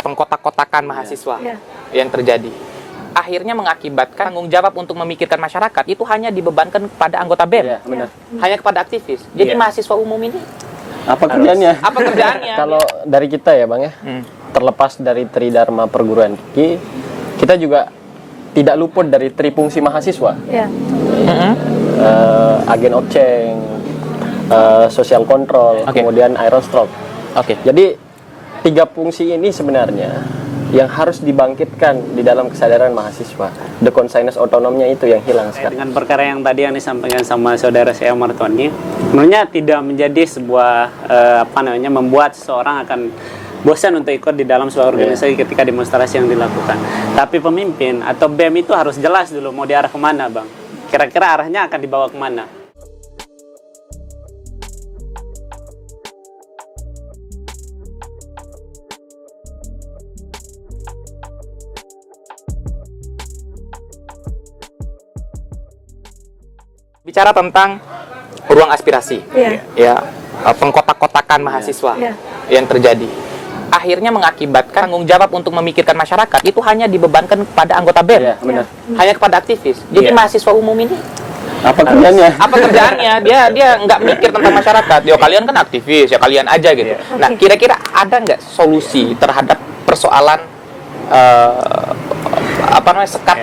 pengkotak-kotakan mahasiswa yang terjadi. Akhirnya mengakibatkan tanggung jawab untuk memikirkan masyarakat itu hanya dibebankan kepada anggota BEM, hanya kepada aktivis. Jadi mahasiswa umum ini apa kerjanya? Apa kerjaannya? Kalau dari kita ya Bang ya, terlepas dari Tridharma Perguruan Tinggi, kita juga tidak luput dari trifungsi mahasiswa. Agen obceng, social control, kemudian aerostroke. Jadi 3 fungsi ini sebenarnya yang harus dibangkitkan di dalam kesadaran mahasiswa. The conscious autonomnya itu yang hilang sekarang. Dengan perkara yang tadi yang disampaikan sama saudara saya Martoni, sebenarnya tidak menjadi sebuah membuat seseorang akan bosan untuk ikut di dalam sebuah organisasi ketika demonstrasi yang dilakukan. Tapi pemimpin atau BEM itu harus jelas dulu mau diarah kemana, Bang. Kira-kira arahnya akan dibawa kemana. Bicara tentang ruang aspirasi, pengkotak-kotakan mahasiswa yang terjadi, akhirnya mengakibatkan tanggung jawab untuk memikirkan masyarakat itu hanya dibebankan kepada anggota BEM, hanya kepada aktivis. Jadi mahasiswa umum ini apa kerjanya? Apa kerjaannya? Dia nggak mikir tentang masyarakat. Yo kalian kan aktivis, ya kalian aja gitu. Nah, kira-kira ada nggak solusi terhadap persoalan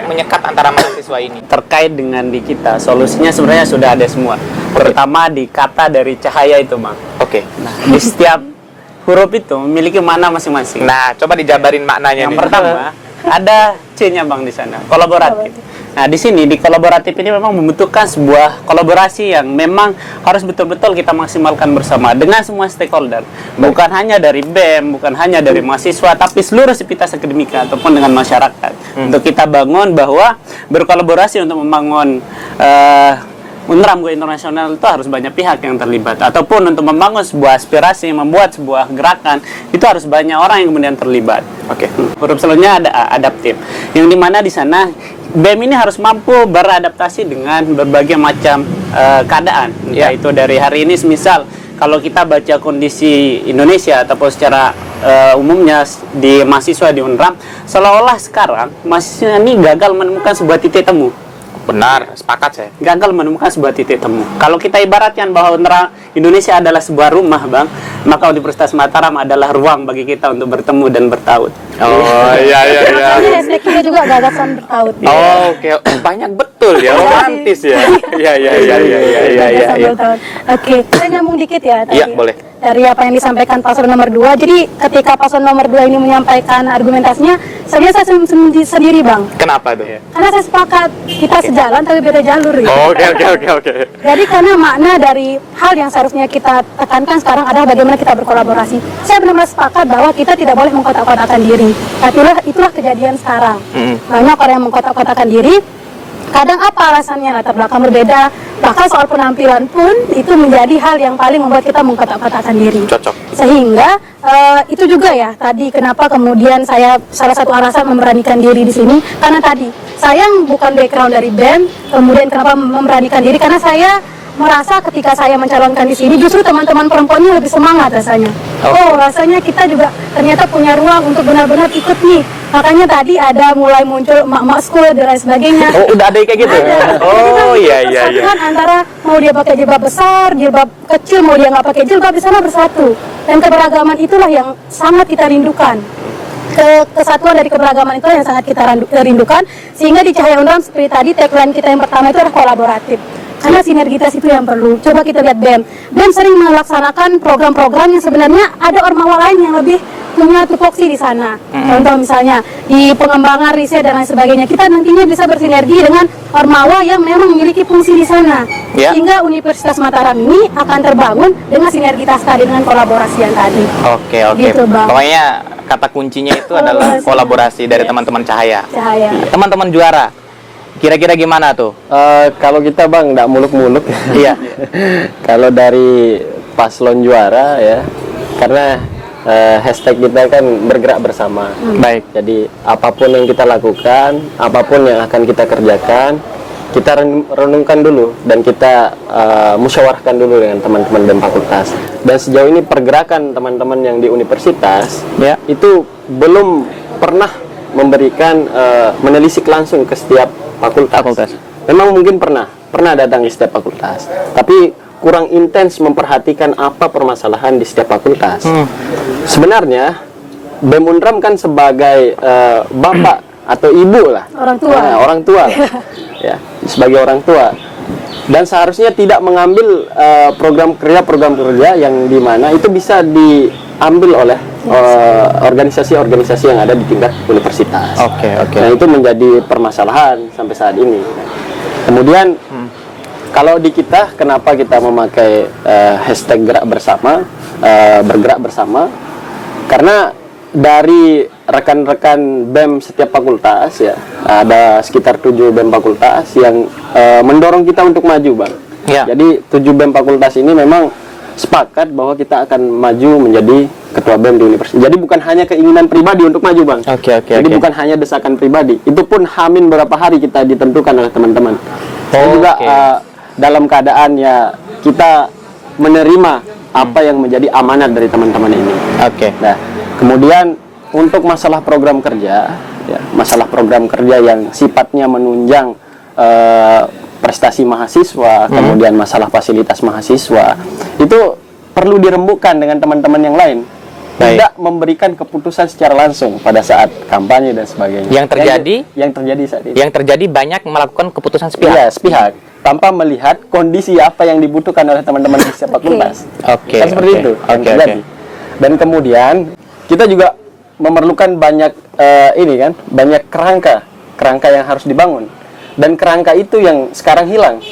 menyekat antara mahasiswa ini? Terkait dengan di kita, solusinya sebenarnya sudah ada semua. Pertama di kata dari cahaya itu, Bang. Nah, di setiap huruf itu memiliki makna masing-masing. Nah, coba dijabarin maknanya. Yang pertama ada C-nya, Bang, di sana, kolaboratif. Nah, di sini di kolaboratif ini memang membutuhkan sebuah kolaborasi yang memang harus betul-betul kita maksimalkan bersama dengan semua stakeholder. Bukan hanya dari BEM, bukan hanya dari mahasiswa, tapi seluruh sivitas akademika ataupun dengan masyarakat. Untuk kita bangun bahwa berkolaborasi untuk membangun UNRAM Go Internasional itu harus banyak pihak yang terlibat, ataupun untuk membangun sebuah aspirasi, membuat sebuah gerakan itu harus banyak orang yang kemudian terlibat. Huruf selanjutnya ada adaptif, yang dimana di sana BEM ini harus mampu beradaptasi dengan berbagai macam keadaan, yaitu dari hari ini, semisal kalau kita baca kondisi Indonesia ataupun secara umumnya di mahasiswa di UNRAM, seolah-olah sekarang mahasiswa ini gagal menemukan sebuah titik temu. Benar, sepakat saya. Gagal menemukan sebuah titik temu. Kalau kita ibaratkan bahwa Indonesia adalah sebuah rumah, Bang, maka Universitas Mataram adalah ruang bagi kita untuk bertemu dan bertaut. Oh iya. Hashtag kita juga gagasan bertaut. Oke. Banyak betul ya, romantis ya. Iya. Oke, saya nyambung dikit ya tadi. Iya, boleh. Dari apa yang disampaikan paslon nomor 2. Jadi ketika paslon nomor 2 ini menyampaikan argumentasinya, saya sendiri, Bang. Kenapa tuh? Karena saya sepakat kita sejalan tapi beda jalur. Gitu. Oke. Jadi karena makna dari hal yang seharusnya kita tekankan sekarang adalah bagaimana kita berkolaborasi. Saya benar-benar sepakat bahwa kita tidak boleh mengkotak-kotakan diri. Tapi itulah kejadian sekarang. Banyak orang yang mengkotak-kotakan diri. Kadang apa alasannya, latar belakang berbeda, bahkan soal penampilan pun itu menjadi hal yang paling membuat kita mengkotak-kotakan diri. Cocok. Sehingga itu juga ya tadi kenapa kemudian saya salah satu alasan memberanikan diri di sini, karena tadi saya bukan background dari BEM, kemudian kenapa memberanikan diri, karena saya merasa ketika saya mencalonkan di sini justru teman-teman perempuannya lebih semangat rasanya. Rasanya kita juga ternyata punya ruang untuk benar-benar ikut nih. Makanya tadi ada mulai muncul emak-emak school dan lain sebagainya. Udah ada kayak gitu? Ada. Iya. Antara mau dia pakai jilbab besar, jilbab kecil, mau dia nggak pakai jilbab, di sana bersatu. Dan keberagaman itulah yang sangat kita rindukan. Kesatuan dari keberagaman itu yang sangat kita rindukan. Sehingga di Cahaya UNRAM seperti tadi tagline kita yang pertama itu adalah kolaboratif. Karena sinergitas itu yang perlu. Coba kita lihat BEM. BEM sering melaksanakan program-program yang sebenarnya ada ormawa lain yang lebih punya tupoksi di sana. Contoh misalnya di pengembangan riset dan lain sebagainya, kita nantinya bisa bersinergi dengan ormawa yang memang memiliki fungsi di sana. Sehingga Universitas Mataram ini akan terbangun dengan sinergitas tadi, dengan kolaborasi yang tadi. Oke. Gitu, Bang. Pokoknya kata kuncinya itu adalah kolaborasi dari teman-teman Cahaya. Teman-teman Juara, kira-kira gimana tuh? Kalau kita, Bang, nggak muluk-muluk. Iya. Kalau dari paslon Juara ya, karena hashtag kita kan bergerak bersama. Baik. Jadi apapun yang kita lakukan, apapun yang akan kita kerjakan, kita renungkan dulu dan kita musyawarahkan dulu dengan teman-teman BEM fakultas. Dan sejauh ini pergerakan teman-teman yang di universitas itu belum pernah memberikan menelisik langsung ke setiap fakultas. Memang mungkin pernah datang di setiap fakultas, tapi kurang intens memperhatikan apa permasalahan di setiap fakultas. Sebenarnya BEM Unram kan sebagai bapak atau ibu lah, orang tua ya, sebagai orang tua, dan seharusnya tidak mengambil program kerja yang dimana itu bisa diambil oleh organisasi-organisasi yang ada di tingkat universitas. Nah, itu menjadi permasalahan sampai saat ini. Kemudian kalau di kita, kenapa kita memakai hashtag bergerak bersama? Karena dari rekan-rekan BEM setiap fakultas ya, ada sekitar 7 BEM fakultas yang mendorong kita untuk maju, Bang. Jadi 7 BEM fakultas ini memang sepakat bahwa kita akan maju menjadi ketua BEM di universitas. Jadi bukan hanya keinginan pribadi untuk maju, Bang. Jadi bukan hanya desakan pribadi. Itu pun hamin berapa hari kita ditentukan oleh teman-teman. Saya juga dalam keadaan ya kita menerima apa yang menjadi amanat dari teman-teman ini. Nah, kemudian untuk masalah program kerja, ya, masalah program kerja yang sifatnya menunjang prestasi mahasiswa, kemudian masalah fasilitas mahasiswa, itu perlu dirembukkan dengan teman-teman yang lain. Tidak memberikan keputusan secara langsung pada saat kampanye dan sebagainya. Yang terjadi saat ini. Yang terjadi banyak melakukan keputusan sepihak. Iya, sepihak. Tanpa melihat kondisi apa yang dibutuhkan oleh teman-teman di setiap fakultas. Kan seperti itu yang terjadi. Dan kemudian kita juga memerlukan banyak banyak kerangka yang harus dibangun, dan kerangka itu yang sekarang hilang.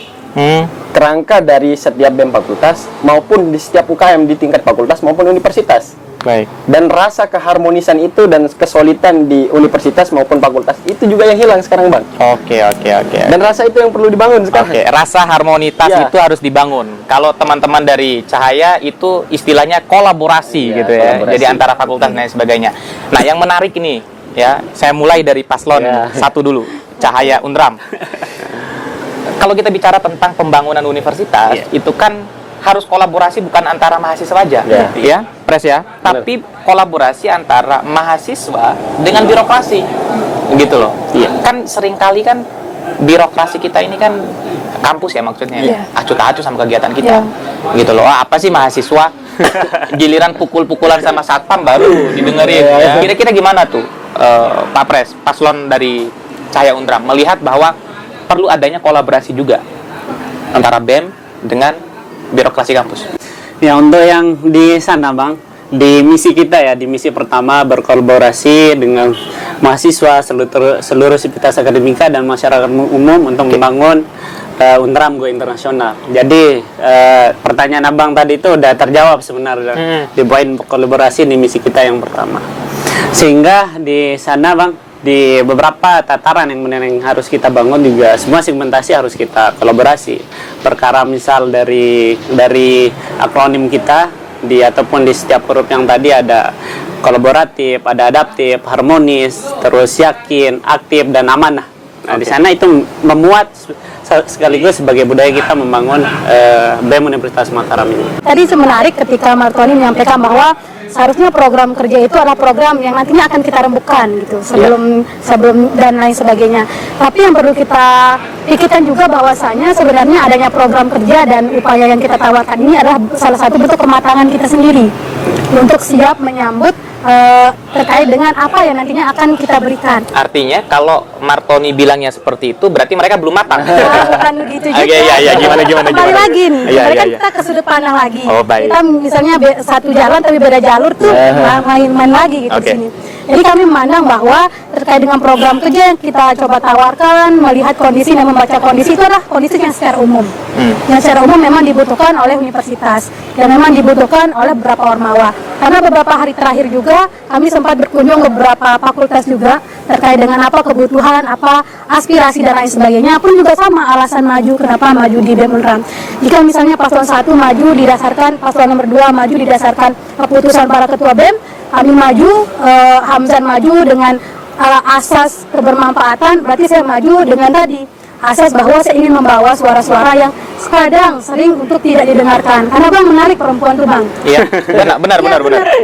Kerangka dari setiap BEM fakultas maupun di setiap UKM di tingkat fakultas maupun universitas. Dan rasa keharmonisan itu dan kesulitan di universitas maupun fakultas itu juga yang hilang sekarang, Bang. Dan rasa itu yang perlu dibangun sekarang. Rasa harmonitas itu harus dibangun. Kalau teman-teman dari Cahaya itu istilahnya kolaborasi gitu ya. Jadi antara fakultas dan sebagainya. Nah, yang menarik ini ya, saya mulai dari paslon 1 dulu, Cahaya Unram. Kalau kita bicara tentang pembangunan universitas, itu kan harus kolaborasi bukan antara mahasiswa aja, ya, Pres ya, tapi kolaborasi antara mahasiswa dengan birokrasi, gitu loh. Kan seringkali kan birokrasi kita ini kan kampus ya maksudnya, acuh tak acuh sama kegiatan kita, gitu loh. Apa sih mahasiswa? Giliran pukul-pukulan sama satpam baru didengerin. Kira-kira gimana tuh, Pak Pres, paslon dari Cahaya Unram melihat bahwa perlu adanya kolaborasi juga antara BEM dengan birokrasi kampus. Ya, untuk yang di sana, Bang, di misi kita ya, di misi pertama berkolaborasi dengan mahasiswa, seluruh sivitas akademika dan masyarakat umum untuk membangun Unram Go Internasional. Jadi pertanyaan Abang tadi itu udah terjawab sebenarnya di poin kolaborasi di misi kita yang pertama. Sehingga di sana, Bang, di beberapa tataran yang harus kita bangun juga semua segmentasi harus kita kolaborasi. Perkara misal dari akronim kita ataupun di setiap huruf yang tadi ada kolaboratif, ada adaptif, harmonis, terus yakin, aktif dan amanah. Nah, di sana itu memuat sekaligus sebagai budaya kita membangun BEM Universitas Mataram ini. Tadi menarik ketika Martoni menyampaikan bahwa seharusnya program kerja itu adalah program yang nantinya akan kita rembukan gitu sebelum dan lain sebagainya. Tapi yang perlu kita pikirkan juga bahwasanya sebenarnya adanya program kerja dan upaya yang kita tawarkan ini adalah salah satu bentuk kematangan kita sendiri untuk siap menyambut terkait dengan apa yang nantinya akan kita berikan. Artinya kalau Martoni bilangnya seperti itu berarti mereka belum matang. Bukan begitu juga. Gimana. Kembali lagi nih. Kan kita ke sudut pandang lagi. Kita misalnya satu jalan tapi beda jalur tuh main lagi gitu sini. Jadi kami memandang bahwa terkait dengan program kerja yang kita coba tawarkan, melihat kondisi dan membaca kondisi itu adalah kondisi yang secara umum. Yang secara umum memang dibutuhkan oleh universitas dan memang dibutuhkan oleh beberapa ormawa. Karena beberapa hari terakhir juga kami sempat berkunjung ke beberapa fakultas juga terkait dengan apa kebutuhan, apa aspirasi dan lain sebagainya. Pun juga sama alasan maju, kenapa maju di BEM Unram. Jika misalnya paslon 1 maju didasarkan, paslon nomor 2 maju didasarkan keputusan para ketua BEM, kami maju, Hamzan maju dengan asas kebermanfaatan, berarti saya maju dengan tadi akses bahwa saya ingin membawa suara-suara yang kadang sering untuk tidak didengarkan. Karena Bang menarik perempuan tuh Bang. Iya, benar.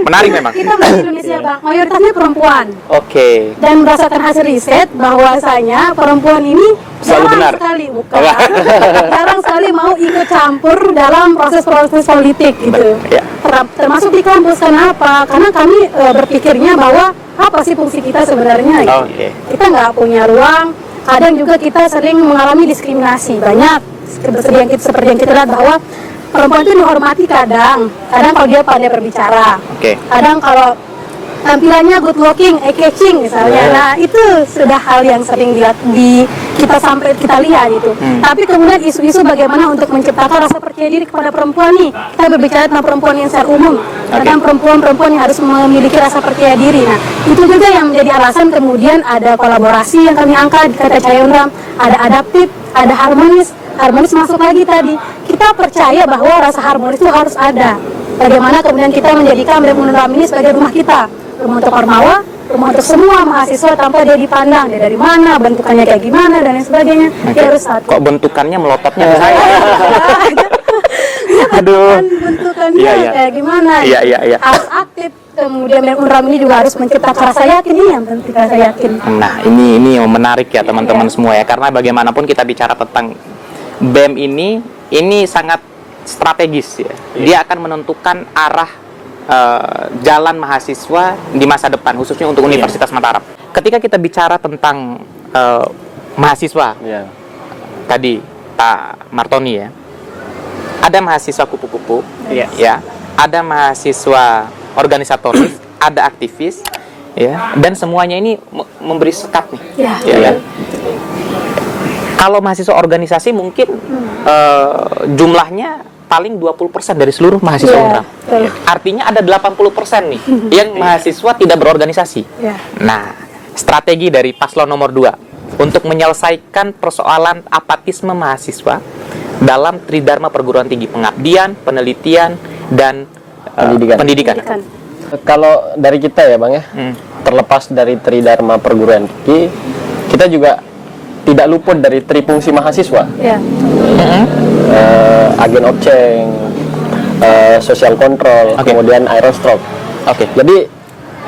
Menarik memang. Kita di Indonesia Bang, mayoritasnya perempuan. Oke. Dan berdasarkan hasil riset bahwasanya perempuan ini Selalu benar. jarang sekali mau ikut campur dalam proses-proses politik gitu. Ya. Termasuk di kampus. Kenapa? Karena kami berpikirnya bahwa apa sih fungsi kita sebenarnya gitu. Oke. Kita nggak punya ruang. Kadang juga kita sering mengalami diskriminasi banyak. Seperti yang kita lihat bahwa perempuan itu dihormati kadang kalau dia pandai berbicara. Oke. Kadang kalau tampilannya good looking, eye-catching misalnya. Nah, itu sudah hal yang sering kita lihat itu. Tapi kemudian isu-isu bagaimana untuk menciptakan rasa percaya diri kepada perempuan nih. Kita berbicara tentang perempuan yang secara umum. Kadang perempuan yang harus memiliki rasa percaya diri. Nah, itu juga yang menjadi alasan kemudian ada kolaborasi yang kami angkat di kata Cahaya Undram, ada adaptif, ada harmonis masuk lagi tadi. Kita percaya bahwa rasa harmonis itu harus ada. Bagaimana kemudian kita menjadikan BEM Undram ini sebagai rumah kita. Rumah untuk Ormawa, rumah untuk semua mahasiswa tanpa dia dipandang dia dari mana, bentukannya kayak gimana dan lain sebagainya. Dia harus satu. Kok bentukannya melototnya ke saya? Aduh. Bentukannya kayak gimana? Iya. Harus aktif. Kemudian BEM Undram ini juga harus menciptakan rasa yakin, ini yang penting, rasa yakin. Nah, ini yang menarik ya teman-teman semua ya, karena bagaimanapun kita bicara tentang BEM ini sangat strategis ya. Dia akan menentukan arah jalan mahasiswa di masa depan, khususnya untuk Universitas Mataram. Ketika kita bicara tentang mahasiswa, tadi Pak Martoni ya, ada mahasiswa kupu-kupu, ya, ada mahasiswa organisatoris, ada aktivis, ya, dan semuanya ini memberi sekat nih. Ya. Kalau mahasiswa organisasi mungkin jumlahnya paling 20% dari seluruh mahasiswa Undram. Artinya ada 80% nih yang mahasiswa tidak berorganisasi. Nah, strategi dari paslon nomor 2 untuk menyelesaikan persoalan apatisme mahasiswa dalam Tridharma Perguruan Tinggi, pengabdian, penelitian, dan pendidikan. Kalau dari kita ya Bang ya, terlepas dari Tridharma Perguruan Tinggi, kita juga tidak luput dari trifungsi mahasiswa. Agen obceng, social control, kemudian aerostroke. Jadi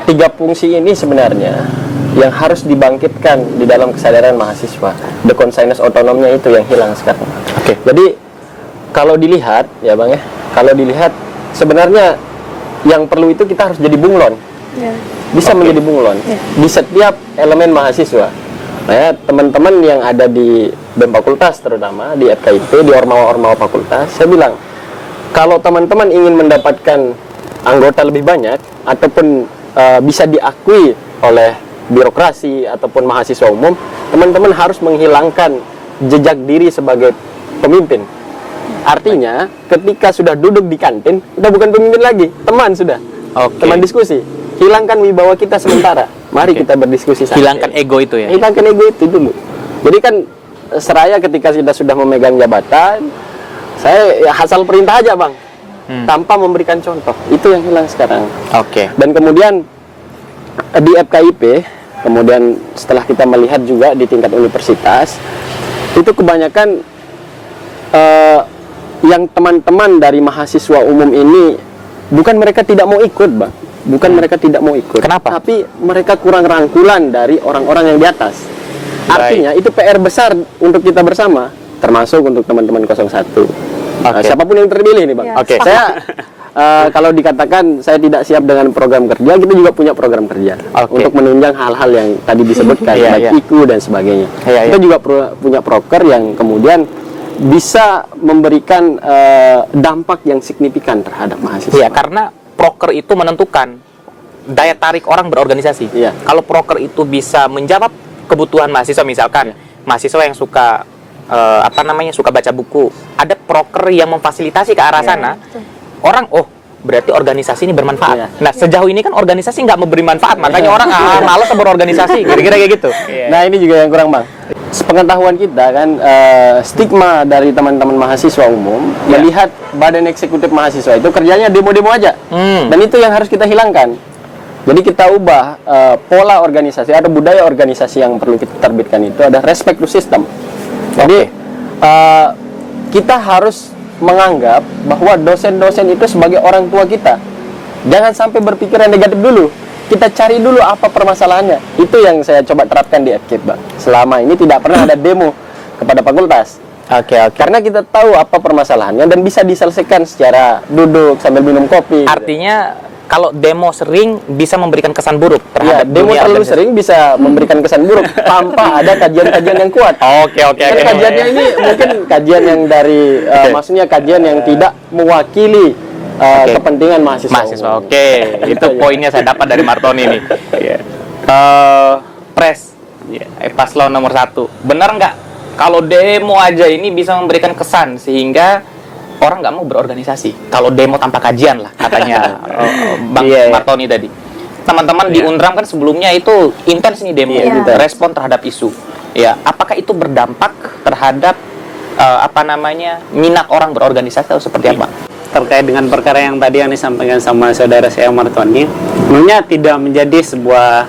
3 fungsi ini sebenarnya yang harus dibangkitkan di dalam kesadaran mahasiswa. The consciousness otonomnya itu yang hilang sekarang. Jadi kalau dilihat ya Bang ya, kalau dilihat sebenarnya yang perlu itu kita harus jadi bunglon. Bisa menjadi bunglon di setiap elemen mahasiswa. Nah ya, teman-teman yang ada di BEM Fakultas terutama, di FKIP, di Ormawa-Ormawa Fakultas, saya bilang, kalau teman-teman ingin mendapatkan anggota lebih banyak, ataupun bisa diakui oleh birokrasi, ataupun mahasiswa umum, teman-teman harus menghilangkan jejak diri sebagai pemimpin. Artinya, ketika sudah duduk di kantin, udah bukan pemimpin lagi, teman sudah. Teman diskusi. Hilangkan wibawa kita sementara. Mari kita berdiskusi saja. Hilangkan ego itu ya. Hilangkan ego itu dulu. Jadi kan seraya ketika kita sudah memegang jabatan, saya ya asal perintah aja Bang, tanpa memberikan contoh. Itu yang hilang sekarang. Dan kemudian di FKIP, kemudian setelah kita melihat juga di tingkat universitas, itu kebanyakan yang teman-teman dari mahasiswa umum ini bukan mereka tidak mau ikut Bang. Bukan mereka tidak mau ikut. Kenapa? Tapi mereka kurang rangkulan dari orang-orang yang di atas. Artinya itu PR besar untuk kita bersama, termasuk untuk teman-teman 01. Siapapun yang terpilih nih Bang. Saya kalau dikatakan saya tidak siap dengan program kerja, kita juga punya program kerja untuk menunjang hal-hal yang tadi disebutkan, baik IKU dan sebagainya. Kita juga punya proker yang kemudian bisa memberikan dampak yang signifikan terhadap mahasiswa. Iya, karena proker itu menentukan daya tarik orang berorganisasi. Kalau proker itu bisa menjawab kebutuhan mahasiswa, misalkan mahasiswa yang suka suka baca buku, ada proker yang memfasilitasi ke arah sana. Orang berarti organisasi ini bermanfaat. Nah, sejauh ini kan organisasi nggak memberi manfaat, makanya orang malas berorganisasi, kira-kira kayak gitu. Nah, ini juga yang kurang Bang. Sepengetahuan kita kan, stigma dari teman-teman mahasiswa umum melihat badan eksekutif mahasiswa itu kerjanya demo-demo aja. Dan itu yang harus kita hilangkan. Jadi kita ubah pola organisasi, ada budaya organisasi yang perlu kita terbitkan itu ada respect to system. Jadi kita harus menganggap bahwa dosen-dosen itu sebagai orang tua kita. Jangan sampai berpikiran negatif dulu. Kita cari dulu apa permasalahannya. Itu yang saya coba terapkan di FKIP, Bang. Selama ini tidak pernah ada demo kepada fakultas. Oke. Karena kita tahu apa permasalahannya dan bisa diselesaikan secara duduk sambil minum kopi. Artinya kalau demo sering bisa memberikan kesan buruk terhadap demo dunia terlalu organisasi. sering bisa memberikan kesan buruk tanpa ada kajian-kajian yang kuat. Oke. Karena kajiannya ini mungkin kajian yang dari maksudnya kajian yang tidak mewakili kepentingan mahasiswa. Oke. Itu poinnya saya dapat dari Martoni nih. Pres, paslon nomor 1. Benar nggak kalau demo aja ini bisa memberikan kesan sehingga orang nggak mau berorganisasi? Kalau demo tanpa kajian lah katanya Bang Martoni tadi. Teman-teman di Unram kan sebelumnya itu intens nih demo, respon terhadap isu. Ya, apakah itu berdampak terhadap minat orang berorganisasi atau seperti apa? Terkait dengan perkara yang tadi yang disampaikan sama saudara saya Martoni, sebenarnya tidak menjadi sebuah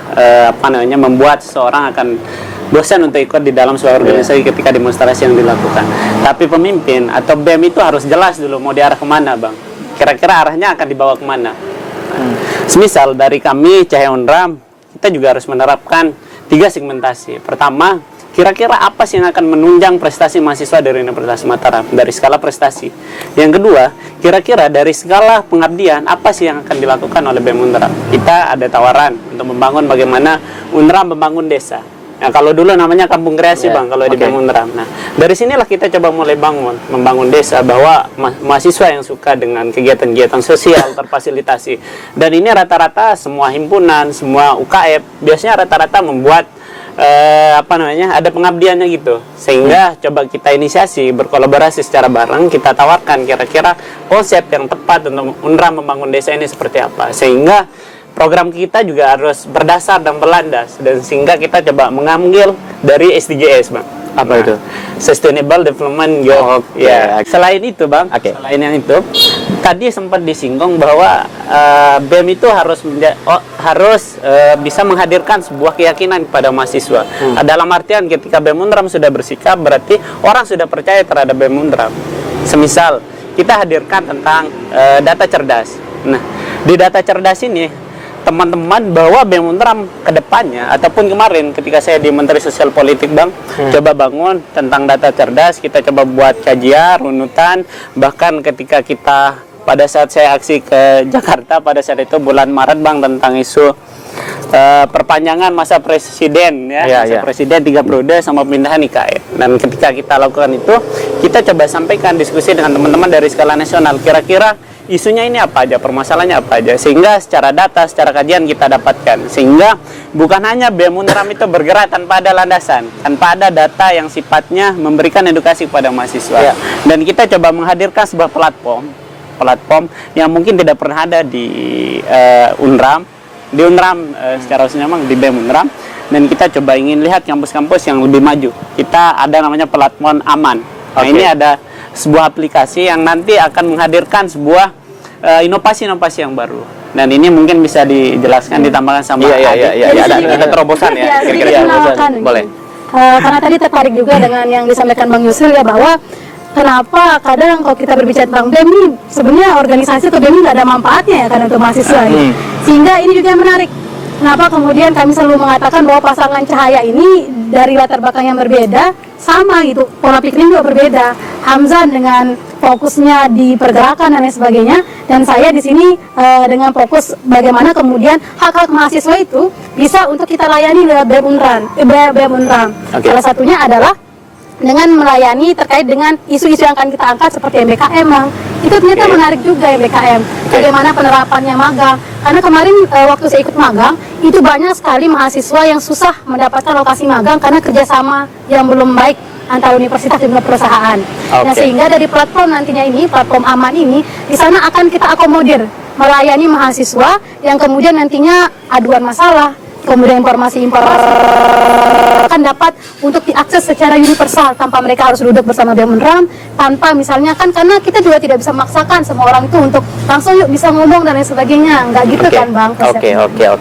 membuat seseorang akan bosan untuk ikut di dalam sebuah organisasi ketika demonstrasi yang dilakukan. Tapi pemimpin atau BEM itu harus jelas dulu mau diarah kemana, Bang. Kira-kira arahnya akan dibawa kemana. Semisal dari kami Cahaya Unram, kita juga harus menerapkan 3 segmentasi. Pertama, kira-kira apa sih yang akan menunjang prestasi mahasiswa dari Universitas Mataram dari skala prestasi. Yang kedua, kira-kira dari skala pengabdian apa sih yang akan dilakukan oleh BEM Unram. Kita ada tawaran untuk membangun bagaimana Unram membangun desa. Nah, kalau dulu namanya kampung kreasi, Bang, kalau di BEM Unram. Nah, dari sinilah kita coba mulai membangun desa, bahwa mahasiswa yang suka dengan kegiatan-kegiatan sosial terfasilitasi. Dan ini rata-rata semua himpunan, semua UKF biasanya rata-rata membuat ada pengabdiannya gitu. Sehingga coba kita inisiasi, berkolaborasi secara bareng, kita tawarkan kira-kira konsep yang tepat untuk Unram membangun desa ini seperti apa. Sehingga program kita juga harus berdasar dan berlandas, dan sehingga kita coba mengambil dari SDGs, Bang. Apa itu? Sustainable Development Goal. Selain itu, Bang, selain yang itu, tadi sempat disinggung bahwa BEM itu harus bisa menghadirkan sebuah keyakinan kepada mahasiswa. Dalam artian ketika BEM Unram sudah bersikap, berarti orang sudah percaya terhadap BEM Unram. Semisal kita hadirkan tentang data cerdas. Nah, di data cerdas ini teman-teman bahwa BEM Unram ke depannya ataupun kemarin ketika saya di Menteri Sosial Politik, Bang, coba bangun tentang data cerdas, kita coba buat kajian, runutan, bahkan ketika kita pada saat saya aksi ke Jakarta pada saat itu bulan Maret, Bang, tentang isu perpanjangan masa presiden masa presiden 3 periode sama pemindahan IKN. Dan ketika kita lakukan itu, kita coba sampaikan diskusi dengan teman-teman dari skala nasional, kira-kira isunya ini apa aja, permasalahannya apa aja, sehingga secara data, secara kajian kita dapatkan, sehingga bukan hanya BEM Unram itu bergerak tanpa ada landasan, tanpa ada data yang sifatnya memberikan edukasi kepada mahasiswa. Dan kita coba menghadirkan sebuah platform yang mungkin tidak pernah ada di Unram, secara khususnya memang di BEM Unram. Dan kita coba ingin lihat kampus-kampus yang lebih maju. Kita ada namanya platform Aman. Nah, ini ada sebuah aplikasi yang nanti akan menghadirkan sebuah inovasi-inovasi yang baru. Dan ini mungkin bisa dijelaskan, ditambahkan sama ada terobosan ya. Boleh. Karena tadi tertarik juga dengan yang disampaikan Bang Yusril ya, bahwa kenapa kadang kalau kita berbicara tentang BEM ini sebenarnya organisasi atau BEM ini nggak ada manfaatnya ya kan untuk mahasiswa. Sehingga ini juga menarik. Kenapa kemudian kami selalu mengatakan bahwa pasangan Cahaya ini dari latar belakang yang berbeda, sama gitu, pola pikirnya juga berbeda. Hamzan dengan fokusnya di pergerakan dan lain sebagainya, dan saya di sini dengan fokus bagaimana kemudian hak-hak mahasiswa itu bisa untuk kita layani lewat BEM Unram. Salah satunya adalah dengan melayani terkait dengan isu-isu yang akan kita angkat seperti MBKM, Bang. Itu ternyata menarik juga MBKM. Bagaimana penerapannya magang. Karena kemarin waktu saya ikut magang, itu banyak sekali mahasiswa yang susah mendapatkan lokasi magang karena kerjasama yang belum baik antara universitas dan perusahaan. Nah, sehingga dari platform nantinya ini, platform Aman ini, di sana akan kita akomodir melayani mahasiswa yang kemudian nantinya aduan masalah, kemudian informasi akan dapat untuk diakses secara universal tanpa mereka harus duduk bersama BEM Unram, tanpa misalnya kan, karena kita juga tidak bisa memaksakan semua orang itu untuk langsung yuk bisa ngomong dan lain sebagainya, nggak gitu kan Bang? Oke.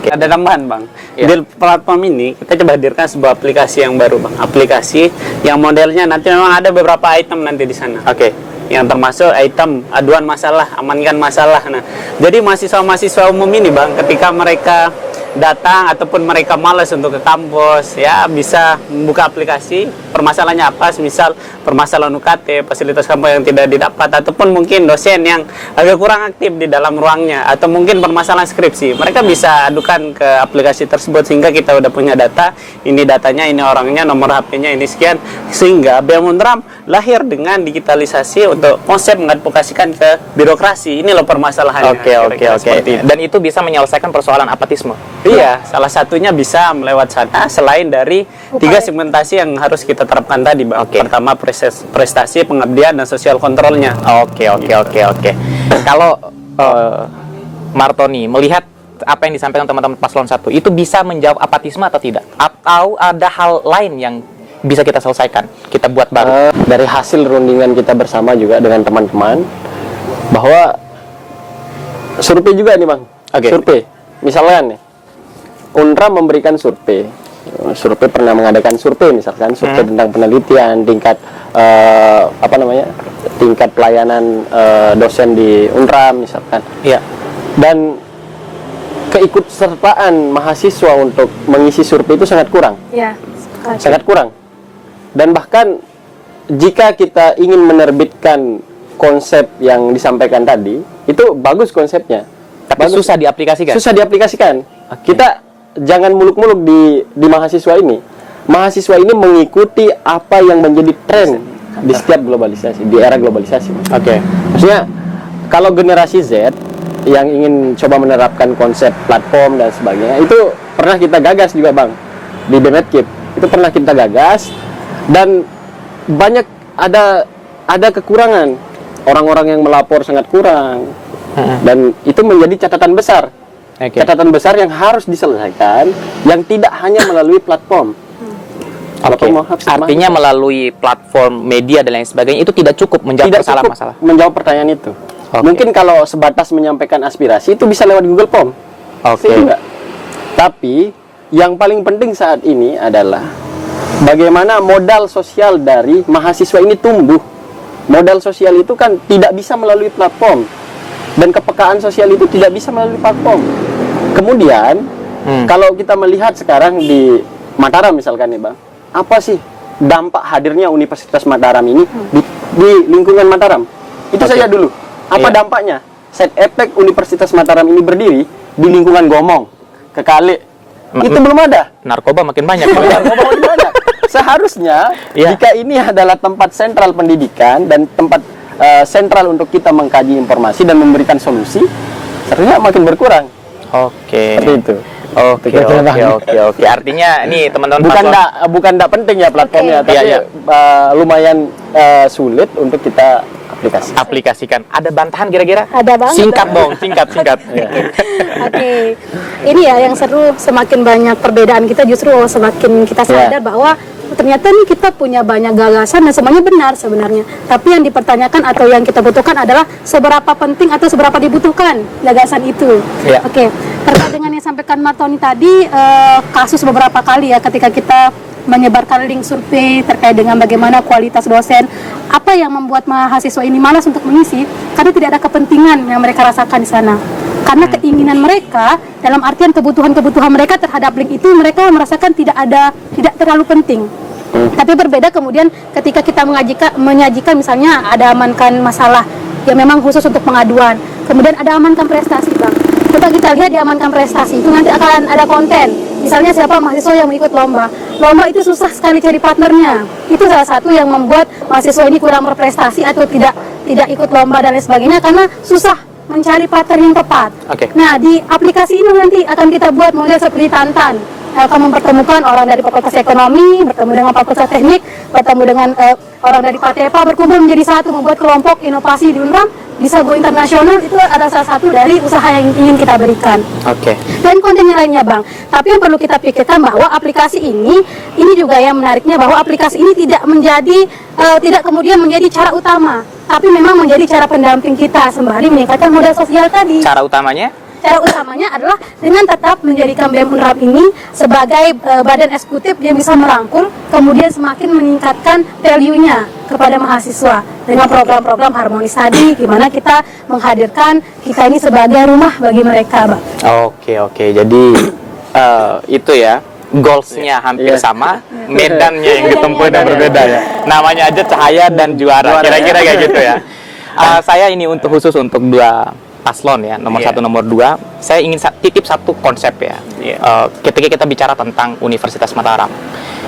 Ada tambahan Bang. Di platform ini kita coba hadirkan sebuah aplikasi yang baru Bang. Aplikasi yang modelnya nanti memang ada beberapa item nanti di sana. Yang termasuk item aduan masalah, amankan masalah. Nah, jadi mahasiswa-mahasiswa umum ini Bang, ketika mereka datang ataupun mereka malas untuk ke kampus, ya bisa membuka aplikasi, permasalahannya apa, misal permasalahan UKT, fasilitas kampus yang tidak didapat, ataupun mungkin dosen yang agak kurang aktif di dalam ruangnya, atau mungkin permasalahan skripsi, mereka bisa adukan ke aplikasi tersebut sehingga kita udah punya data, ini datanya, ini orangnya, nomor HP-nya, ini sekian, sehingga BEM Unram lahir dengan digitalisasi untuk konsep mengadvokasikan ke birokrasi. Ini loh permasalahannya. Oke. Dan itu bisa menyelesaikan persoalan apatisme. Iya, salah satunya bisa melewat sana selain dari 3 segmentasi yang harus kita terapkan tadi, Bang. Pertama prestasi, pengabdian, dan sosial kontrolnya. Oke. Kalau Martoni melihat apa yang disampaikan teman-teman paslon 1 itu bisa menjawab apatisme atau tidak? Atau ada hal lain yang bisa kita selesaikan, kita buat baru? Dari hasil rundingan kita bersama juga dengan teman-teman, bahwa survei juga nih Bang. Survei, misalnya nih Unram memberikan survei pernah mengadakan survei, misalkan survei tentang penelitian, tingkat tingkat pelayanan dosen di Unram misalkan. Dan keikutsertaan mahasiswa untuk mengisi survei itu sangat kurang. Sangat kurang. Dan bahkan jika kita ingin menerbitkan konsep yang disampaikan tadi, itu bagus konsepnya, tapi susah diaplikasikan. Kita jangan muluk-muluk di mahasiswa ini. Mahasiswa ini mengikuti apa yang menjadi tren di setiap globalisasi, di era globalisasi. Maksudnya kalau generasi Z yang ingin coba menerapkan konsep platform dan sebagainya, itu pernah kita gagas juga Bang di BMedKip. Itu pernah kita gagas dan banyak ada kekurangan. Orang-orang yang melapor sangat kurang. Dan itu menjadi catatan besar. Catatan besar yang harus diselesaikan, yang tidak hanya melalui platform. Artinya melalui platform media dan lain sebagainya itu tidak cukup menjawab masalah-masalah. Menjawab pertanyaan itu. Mungkin kalau sebatas menyampaikan aspirasi itu bisa lewat Google Form. Tapi yang paling penting saat ini adalah bagaimana modal sosial dari mahasiswa ini tumbuh. Modal sosial itu kan tidak bisa melalui platform, dan kepekaan sosial itu tidak bisa melalui platform. Kemudian kalau kita melihat sekarang di Mataram misalkan nih Bang, apa sih dampak hadirnya Universitas Mataram ini di lingkungan Mataram? Itu saja dulu. Apa dampaknya? Side effect Universitas Mataram ini berdiri di lingkungan Gomong, Kekale. Itu belum ada. Narkoba makin banyak. Seharusnya jika ini adalah tempat sentral pendidikan dan tempat sentral untuk kita mengkaji informasi dan memberikan solusi, seharusnya makin berkurang. Seperti itu. Oke. Artinya ini teman-teman bukan enggak penting ya platformnya, tapi lumayan sulit untuk kita aplikasikan. Ada bantahan kira-kira? Ada banget. Singkat. Ini ya yang seru, semakin banyak perbedaan kita justru semakin kita sadar bahwa ternyata nih kita punya banyak gagasan dan semuanya benar sebenarnya. Tapi yang dipertanyakan atau yang kita butuhkan adalah seberapa penting atau seberapa dibutuhkan gagasan itu. Terkait dengan yang sampaikan Martoni tadi, kasus beberapa kali ya ketika kita menyebarkan link survei terkait dengan bagaimana kualitas dosen, apa yang membuat mahasiswa ini malas untuk mengisi, karena tidak ada kepentingan yang mereka rasakan di sana. Karena keinginan mereka, dalam artian kebutuhan-kebutuhan mereka terhadap link itu, mereka merasakan tidak terlalu penting. Tapi berbeda kemudian ketika kita menyajikan misalnya ada amankan masalah yang memang khusus untuk pengaduan, kemudian ada amankan prestasi Bang. Coba kita lihat di amankan prestasi itu nanti akan ada konten, misalnya siapa mahasiswa yang mengikut lomba itu susah sekali cari partnernya. Itu salah satu yang membuat mahasiswa ini kurang berprestasi atau tidak ikut lomba dan lain sebagainya, karena susah mencari partner yang tepat. Nah, di aplikasi ini nanti akan kita buat model seperti Tantan. akan mempertemukan orang dari Fakultas Ekonomi, bertemu dengan Fakultas Teknik, bertemu dengan orang dari FATEPA, berkumpul menjadi satu, membuat kelompok inovasi di UNRAM, bisa go internasional. Itu adalah salah satu dari usaha yang ingin kita berikan. Oke. Dan konten yang lainnya, Bang. Tapi yang perlu kita pikirkan bahwa aplikasi ini juga yang menariknya, bahwa aplikasi ini tidak menjadi tidak kemudian menjadi cara utama, tapi memang menjadi cara pendamping kita sembari meningkatkan modal sosial tadi. Cara utamanya? Cara utamanya adalah dengan tetap menjadikan BEM UNRAM ini sebagai badan eksekutif yang bisa merangkul, kemudian semakin meningkatkan value-nya kepada mahasiswa dengan program-program harmonis tadi, gimana kita menghadirkan kita ini sebagai rumah bagi mereka, Bang. Oke. Jadi itu ya, goalsnya hampir sama, medannya yang ditempuh dan berbeda ya. Namanya aja cahaya dan juara, kira-kira kayak gitu ya. Saya ini khusus untuk dua paslon ya, nomor 1, nomor 2. Saya ingin titip satu konsep ya. Ketika kita bicara tentang Universitas Mataram,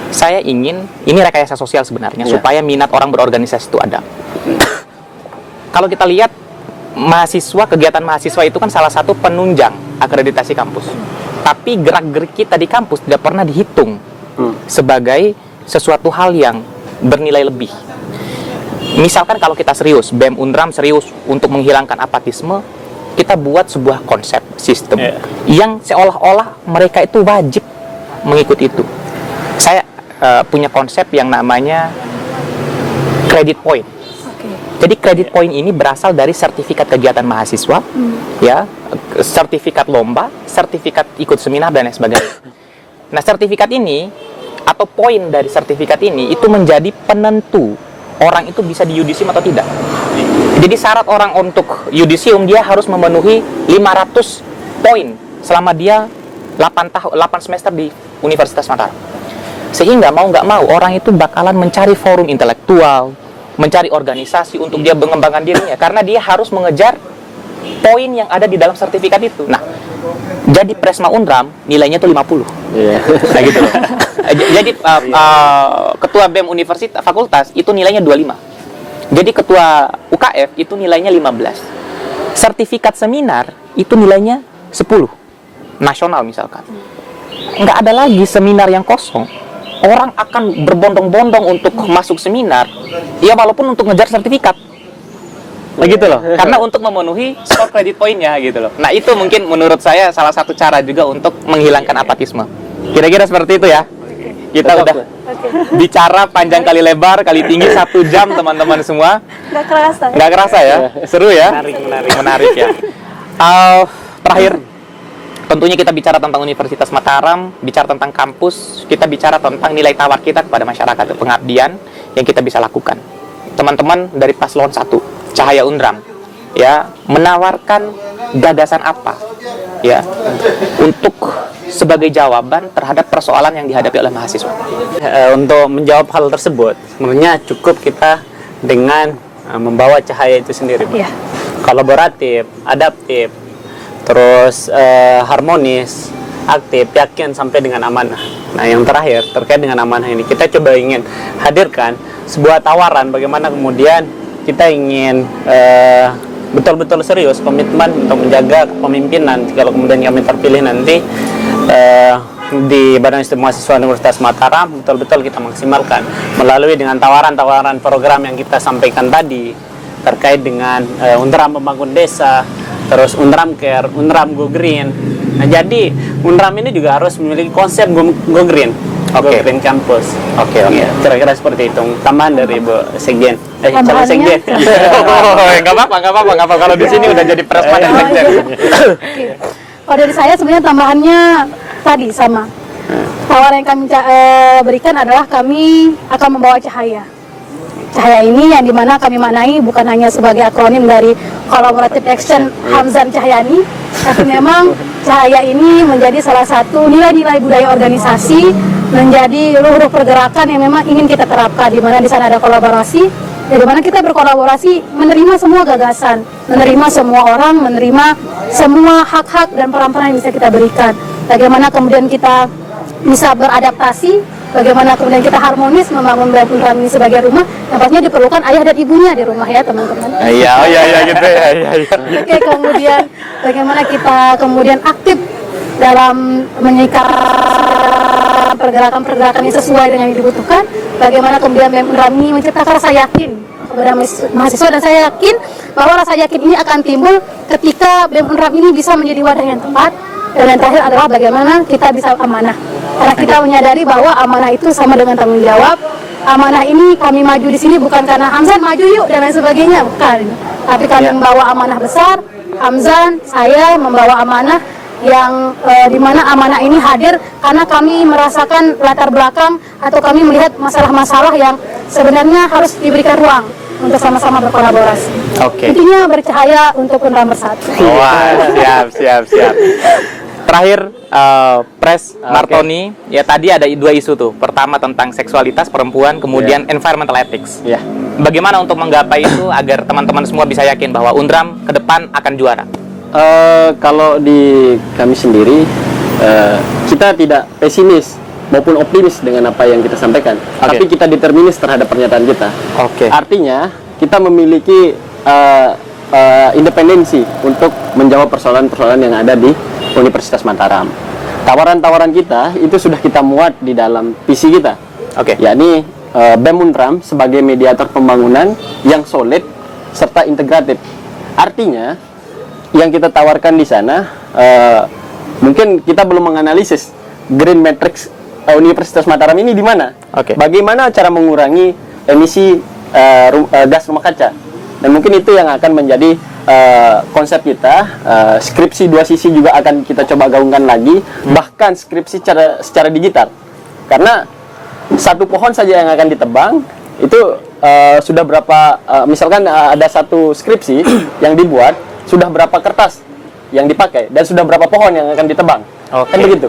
saya ingin, ini rekayasa sosial sebenarnya, supaya minat orang berorganisasi itu ada. Kalau kita lihat mahasiswa, kegiatan mahasiswa itu kan salah satu penunjang akreditasi kampus. Tapi gerak-gerik kita di kampus tidak pernah dihitung sebagai sesuatu hal yang bernilai lebih. Misalkan kalau kita serius, BEM UNRAM serius untuk menghilangkan apatisme, kita buat sebuah konsep sistem yang seolah-olah mereka itu wajib mengikuti itu. Saya punya konsep yang namanya credit point. Jadi credit point ini berasal dari sertifikat kegiatan mahasiswa, ya, sertifikat lomba, sertifikat ikut seminar dan lain sebagainya. Nah, sertifikat ini atau poin dari sertifikat ini itu menjadi penentu orang itu bisa di yudisium atau tidak. Jadi syarat orang untuk yudisium, dia harus memenuhi 500 poin selama dia 8 semester di Universitas Mataram. Sehingga mau nggak mau orang itu bakalan mencari forum intelektual, mencari organisasi untuk dia mengembangkan dirinya, karena dia harus mengejar poin yang ada di dalam sertifikat itu. Nah, jadi Presma UNRAM nilainya tuh 50. Nah gitu loh. Jadi ketua BEM Universitas Fakultas itu nilainya 25. Jadi ketua UKF itu nilainya 15. Sertifikat seminar itu nilainya 10. Nasional misalkan. Nggak ada lagi seminar yang kosong. Orang akan berbondong-bondong untuk masuk seminar, ya walaupun untuk ngejar sertifikat. Nah gitu loh. Karena untuk memenuhi skor kredit poinnya gitu loh. Nah itu mungkin menurut saya salah satu cara juga untuk menghilangkan apatisme. Kira-kira seperti itu ya. Kita udah bicara panjang kali lebar, kali tinggi 1 jam teman-teman semua. Nggak kerasa ya? Seru ya? Menarik ya. Terakhir, tentunya kita bicara tentang Universitas Mataram, bicara tentang kampus, kita bicara tentang nilai tawar kita kepada masyarakat, pengabdian yang kita bisa lakukan. Teman-teman dari paslon 1, Cahaya UNRAM, ya, menawarkan gagasan apa, ya, untuk sebagai jawaban terhadap persoalan yang dihadapi oleh mahasiswa. Untuk menjawab hal tersebut, sebenarnya cukup kita dengan membawa cahaya itu sendiri, kolaboratif, adaptif, terus harmonis, aktif, yakin sampai dengan amanah. Nah, yang terakhir terkait dengan amanah ini, kita coba ingin hadirkan sebuah tawaran bagaimana kemudian kita ingin betul-betul serius komitmen untuk menjaga kepemimpinan kalau kemudian kami terpilih nanti di Badan Eksekutif Mahasiswa Universitas Mataram, betul-betul kita maksimalkan melalui dengan tawaran-tawaran program yang kita sampaikan tadi terkait dengan UNRAM Membangun Desa, terus UNRAM Care, UNRAM Go Green. Nah, jadi UNRAM ini juga harus memiliki konsep Go Green, Go Green Campus. Ya, kira-kira seperti itu. Tambahan dari Bu Sekjen. Calon Sekjen. Nggak apa-apa. Kalau di sini udah jadi Presma dan Sekjen. Kalau dari saya sebenarnya tambahannya tadi sama. Tawaran yang kami berikan adalah kami akan membawa cahaya. Cahaya ini yang dimana kami maknai bukan hanya sebagai akronim dari Collaborative Action Hamzan Cahyani, tapi memang cahaya ini menjadi salah satu nilai-nilai budaya organisasi, menjadi ruh-ruh pergerakan yang memang ingin kita terapkan, di mana di sana ada kolaborasi, di mana kita berkolaborasi, menerima semua gagasan, menerima semua orang, menerima semua hak-hak dan peran-peran yang bisa kita berikan. Bagaimana kemudian kita bisa beradaptasi, bagaimana kemudian kita harmonis membangun BEM UNRAM ini sebagai rumah, yang pastinya diperlukan ayah dan ibunya di rumah ya teman-teman. Iya gitu ya. Oke, kemudian bagaimana kita kemudian aktif dalam menyikapi pergerakan-pergerakan yang sesuai dengan yang dibutuhkan, bagaimana kemudian BEM Unram ini menciptakan rasa yakin kepada mahasiswa, dan saya yakin bahwa rasa yakin ini akan timbul ketika BEM Unram ini bisa menjadi wadah yang tepat. Dan yang terakhir adalah bagaimana kita bisa amanah, karena kita menyadari bahwa amanah itu sama dengan tanggung jawab. Amanah ini kami maju di sini bukan karena Hamzan maju yuk dan lain sebagainya, bukan, tapi kami membawa amanah besar. Hamzan, saya membawa amanah yang dimana amanah ini hadir karena kami merasakan latar belakang atau kami melihat masalah-masalah yang sebenarnya harus diberikan ruang untuk sama-sama berkolaborasi. Intinya bercahaya untuk Unram bersatu. Wah, siap. Terakhir, Pres Martoni, ya tadi ada dua isu tuh. Pertama tentang seksualitas perempuan, kemudian environmental ethics. Bagaimana untuk menggapai itu agar teman-teman semua bisa yakin bahwa Unram ke depan akan juara? Kalau di kami sendiri, kita tidak pesimis maupun optimis dengan apa yang kita sampaikan, tapi kita determinis terhadap pernyataan kita. Artinya kita memiliki independensi untuk menjawab persoalan-persoalan yang ada di Universitas Mataram. Tawaran-tawaran kita itu sudah kita muat di dalam visi kita, yakni BEM Unram sebagai mediator pembangunan yang solid serta integratif. Artinya yang kita tawarkan di sana, mungkin kita belum menganalisis green matrix Universitas Mataram ini di mana. Bagaimana cara mengurangi emisi gas rumah kaca, dan mungkin itu yang akan menjadi konsep kita. Skripsi dua sisi juga akan kita coba gaungkan lagi, bahkan skripsi secara digital, karena satu pohon saja yang akan ditebang itu sudah berapa, misalkan ada satu skripsi yang dibuat, sudah berapa kertas yang dipakai dan sudah berapa pohon yang akan ditebang, kan begitu.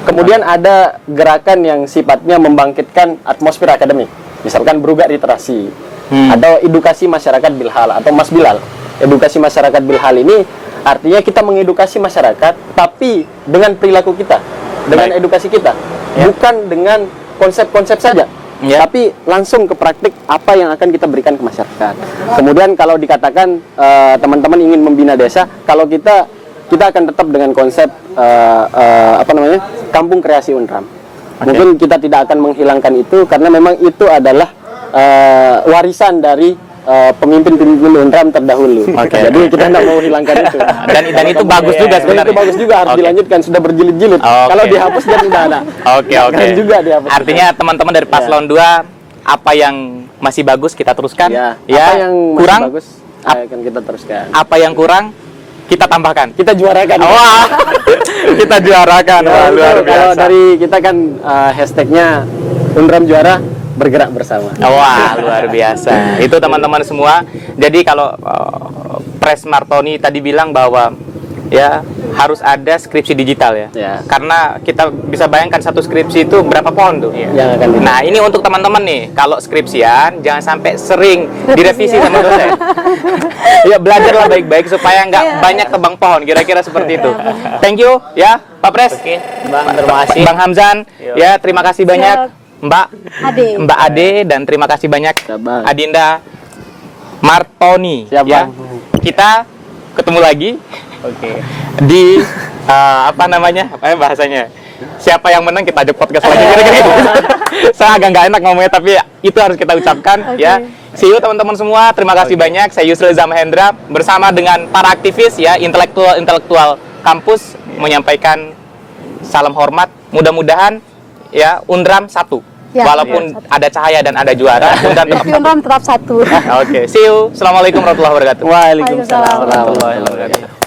Kemudian ada gerakan yang sifatnya membangkitkan atmosfer akademik, misalkan Brugak Literasi, atau edukasi masyarakat Bilhal atau Mas Bilal. Edukasi masyarakat Bilhal ini artinya kita mengedukasi masyarakat, tapi dengan perilaku kita, dengan edukasi kita, bukan dengan konsep-konsep saja, tapi langsung ke praktik apa yang akan kita berikan ke masyarakat. Kemudian kalau dikatakan teman-teman ingin membina desa, kalau kita akan tetap dengan konsep kampung kreasi Unram. Mungkin kita tidak akan menghilangkan itu, karena memang itu adalah warisan dari pemimpin-pemimpin Unram terdahulu. Jadi kita tidak mau hilangkan itu. Dan itu bagus juga sebenarnya. Dan itu bagus juga, harus dilanjutkan, sudah berjilid-jilid. Kalau dihapus dan tidak ada. Keren juga dihapus. Artinya teman-teman dari Paslon 2, apa yang masih bagus kita teruskan, apa yang kurang masih bagus akan kita teruskan. Apa yang kurang kita tambahkan, kita juarakan. Kita juarakan. Luar biasa. Kalau dari kita kan hashtagnya Unram juara, bergerak bersama. Wah, luar biasa. Itu teman-teman semua. Jadi kalau Pres Martoni tadi bilang bahwa ya harus ada skripsi digital ya. Karena kita bisa bayangkan satu skripsi itu berapa pohon tuh. Nah, ini untuk teman-teman nih, kalau skripsian jangan sampai sering direvisi sama dosen. Ya, belajarlah baik-baik supaya nggak banyak tebang pohon, kira-kira seperti itu. Thank you ya, Pak Pres. Bang, terima kasih. Bang Hamzan, ya terima kasih banyak. Mbak Ade, dan terima kasih banyak Adinda Martoni. Ya, kita ketemu lagi di apa bahasanya, siapa yang menang kita ajak podcast lagi, kira-kira gitu. Saya agak nggak enak ngomongnya, tapi itu harus kita ucapkan. Ya, see you teman-teman semua, terima kasih banyak. Saya Yusril Zamahendra bersama dengan para aktivis ya, intelektual kampus menyampaikan salam hormat. Mudah-mudahan ya Unram satu, walaupun ada cahaya dan ada juara, Unram tetap satu. See you. Assalamualaikum warahmatullahi wabarakatuh. Waalaikumsalam warahmatullahi wabarakatuh.